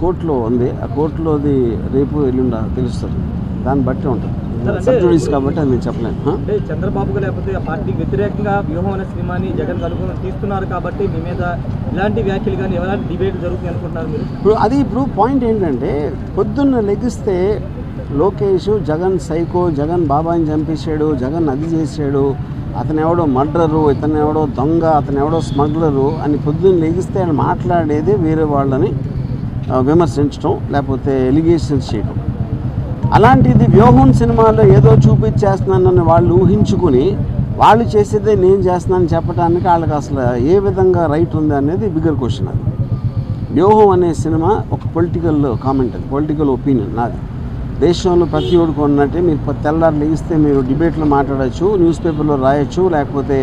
కోర్టులో ఉంది. ఆ కోర్టులోది రేపు ఎల్లుండ తెలుస్తుంది. దాన్ని బట్టి ఉంటుంది. సబ్జుడీస్ కాబట్టి అది నేను చెప్పలేను. అంటే చంద్రబాబుగా లేకపోతే ఆ పార్టీకి వ్యతిరేకంగా వ్యూహం అనే సినిమాని జగన్ అనుకుని తీస్తున్నారు కాబట్టి మీ మీద ఇలాంటి వ్యాఖ్యలు కానీ ఎలాంటి డిబేట్ జరుగుతుంది అనుకుంటున్నారు మీరు? ఇప్పుడు పాయింట్ ఏంటంటే పొద్దున్న లెగిస్తే లోకేష్ జగన్ సైకో, జగన్ బాబాయిని చంపేశాడు, జగన్ అది చేశాడు, అతను ఎవడో మర్డరు, ఇతను ఎవడో దొంగ, అతను ఎవడో స్మగ్లరు అని పొద్దున్న లెగిస్తే ఆయన మాట్లాడేదే వేరే వాళ్ళని విమర్శించడం లేకపోతే ఎలిగేషన్స్ చేయడం. అలాంటిది వ్యూహం సినిమాలో ఏదో చూపించేస్తున్నానని వాళ్ళు ఊహించుకుని వాళ్ళు చేసేదే నేను చేస్తున్నానని చెప్పడానికి వాళ్ళకి అసలు ఏ విధంగా రైట్ ఉంది అనేది బిగ్గర్ క్వశ్చన్. అది వ్యూహం అనే సినిమా ఒక పొలిటికల్ కామెంట్, అది పొలిటికల్ ఒపీనియన్ నాది. దేశంలో ప్రతి ఒక్కరికి ఉన్నట్టే మీరు తెల్లారు లెగిస్తే మీరు డిబేట్లో మాట్లాడచ్చు, న్యూస్ పేపర్లో రాయొచ్చు, లేకపోతే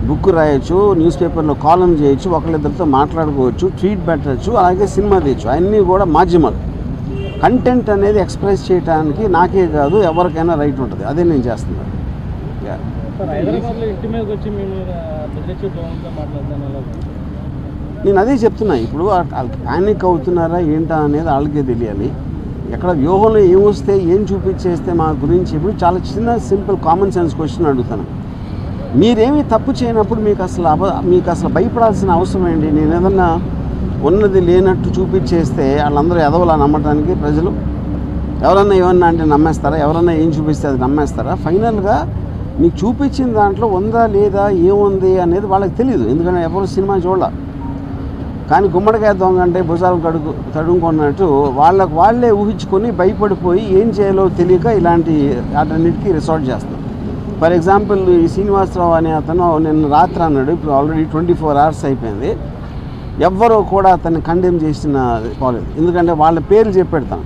బుక్ రాయొచ్చు, న్యూస్ పేపర్లో కాలం చేయొచ్చు, ఒకళ్ళిద్దరితో మాట్లాడుకోవచ్చు, ట్వీట్ పెట్టచ్చు, అలాగే సినిమా తీయచ్చు. అన్నీ కూడా మాధ్యమాలు. కంటెంట్ అనేది ఎక్స్ప్రెస్ చేయడానికి నాకే కాదు ఎవరికైనా రైట్ ఉంటుంది. అదే నేను చేస్తున్నాను. నేను అదే చెప్తున్నా. ఇప్పుడు ప్యానిక్ అవుతున్నారా ఏంటా అనేది వాళ్ళకే తెలియాలి. ఎక్కడ వ్యూహంలో ఏమొస్తే ఏం చూపించేస్తే మా గురించి ఇప్పుడు చాలా చిన్న సింపుల్ కామన్ సెన్స్ క్వశ్చన్ అడుగుతాను. మీరేమీ తప్పు చేయనప్పుడు మీకు అసలు భయపడాల్సిన అవసరం ఏంటి? నేను ఏదన్నా ఉన్నది లేనట్టు చూపించేస్తే వాళ్ళందరూ ఎదవలా నమ్మటానికి ప్రజలు ఎవరన్నా ఏమన్నా అంటే నమ్మేస్తారా? ఎవరన్నా ఏం చూపిస్తే అది నమ్మేస్తారా? ఫైనల్గా మీకు చూపించిన దాంట్లో ఉందా లేదా ఏముంది అనేది వాళ్ళకి తెలియదు. ఎందుకంటే ఎవరు సినిమా చూడాల. కానీ గుమ్మడికాయ దొంగ అంటే భుజాలు తడుముకున్నట్టు వాళ్ళే ఊహించుకొని భయపడిపోయి ఏం చేయాలో తెలియక ఇలాంటి వాటన్నిటికీ రిసార్ట్ చేస్తారు. ఫర్ ఎగ్జాంపుల్ ఈ శ్రీనివాసరావు అనే అతను నిన్న రాత్రి అన్నాడు, ఇప్పుడు ఆల్రెడీ 24 hours అయిపోయింది, ఎవ్వరూ కూడా అతన్ని కండెమ్ చేసిన పోలేదు. ఎందుకంటే వాళ్ళ పేర్లు చెప్పెడతాను.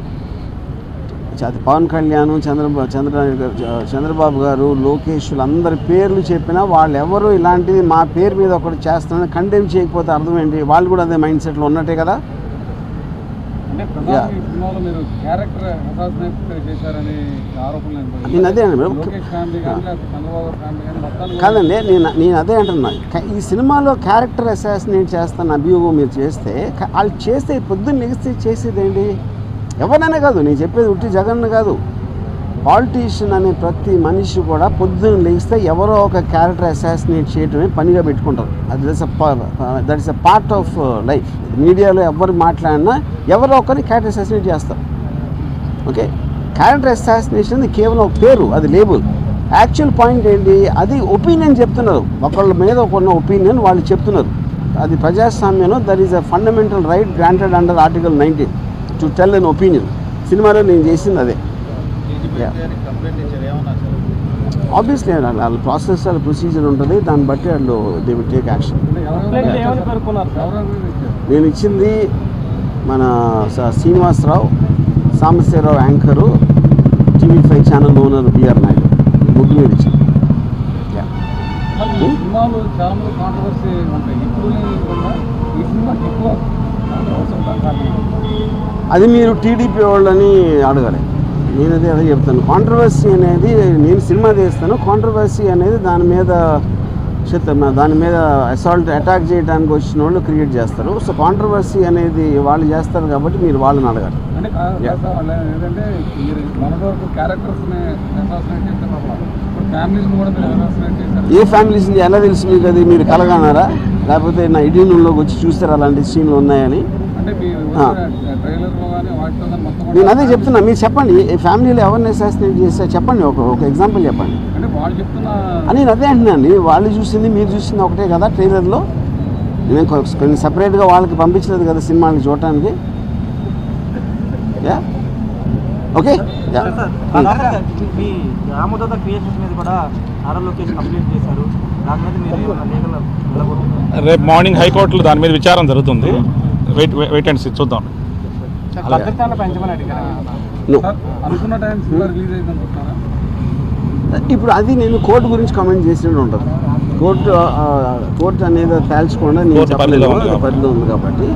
అది పవన్ కళ్యాణ్, చంద్రబాబు గారు, లోకేష్లు అందరి పేర్లు చెప్పినా వాళ్ళు ఎవరు ఇలాంటిది మా పేరు మీద ఒకటి చేస్తానని కండెమ్ చేయకపోతే అర్థం ఏంటి? వాళ్ళు కూడా అదే మైండ్ సెట్లో ఉన్నట్టే కదా. నేను అదే కాదండి, నేను అదే అంటున్నా. ఈ సినిమాలో క్యారెక్టర్ అసాసినేట్ చేస్తాను అభియోగం మీరు చేస్తే, వాళ్ళు చేస్తే పొద్దున్న లెగిస్తే చేసేది ఏంటి? ఎవరైనా కాదు, నేను చెప్పేది ఉట్టి జగన్ కాదు, పాలిటీషియన్ అనే ప్రతి మనిషి కూడా పొద్దున్న లెగిస్తే ఎవరో ఒక క్యారెక్టర్ అసాసినేట్ చేయడమే పనిగా పెట్టుకుంటారు. That is a part of life. మీడియాలో ఎవరు మాట్లాడినా ఎవరో ఒకరిని క్యారెక్టర్ అసాసినేట్ చేస్తారు. ఓకే, క్యారెక్టర్ అసాసినేషన్ కేవలం ఒక పేరు, అది లేబుల్. యాక్చువల్ పాయింట్ ఏంటి? అది ఒపీనియన్ చెప్తున్నారు. ఒకళ్ళ మీద ఒకన్న ఒపీనియన్ వాళ్ళు చెప్తున్నారు. అది ప్రజాస్వామ్యంలో that is a fundamental right granted under article 19 to tell an opinion. సినిమాలో నేను చేసింది అదే. ఆబ్వియస్లీ వాళ్ళ ప్రాసెస్, వాళ్ళ ప్రొసీజర్ ఉంటుంది, దాన్ని బట్టి వాళ్ళు దే విల్ టేక్ యాక్షన్. నేను ఇచ్చింది మన Srinivasa Rao, Sambasiva Rao anchor, TV5 channel owner BR Naidu, ముగ్గురు మీద ఇచ్చింది. అది మీరు టీడీపీ వాళ్ళని అడగాలి. నేను అదే చెప్తాను. కాంట్రవర్సీ అనేది నేను సినిమా తీస్తాను, కాంట్రవర్సీ అనేది దాని మీద అటాక్ చేయడానికి వచ్చిన వాళ్ళు క్రియేట్ చేస్తారు. సో కాంట్రవర్సీ అనేది వాళ్ళు చేస్తారు కాబట్టి మీరు వాళ్ళని అడగాలి. ఏ ఫ్యామిలీస్ ఎలా తెలుసు మీకు? అది మీరు కలగన్నారా? లేకపోతే నా ఎడిటింగ్లోకి వచ్చి చూస్తారు అలాంటి సీన్లు ఉన్నాయని? నేను అదే చెప్తున్నా. మీరు చెప్పండి, ఫ్యామిలీలో ఎవరిని అసాసినేట్ చేస్తే చెప్పండి, ఒక ఎగ్జాంపుల్ చెప్పండి. నేను అదే అంటున్నాను. వాళ్ళు చూసింది మీరు చూసింది ఒకటే కదా ట్రైలర్లో. నేను కొన్ని సపరేట్గా వాళ్ళకి పంపించలేదు కదా సినిమాని చూడటానికి. ఓకే, రేపు మార్నింగ్ హైకోర్టులో దాని మీద విచారం జరుగుతుంది. వెయిట్ అండ్ సీ, చూద్దాం. ఇప్పుడు అది నేను కోర్టు గురించి కామెంట్ చేసినట్టు ఉంటుంది. కోర్టు అనేది తేల్చకుండా నేను పరిధిలో ఉంది కాబట్టి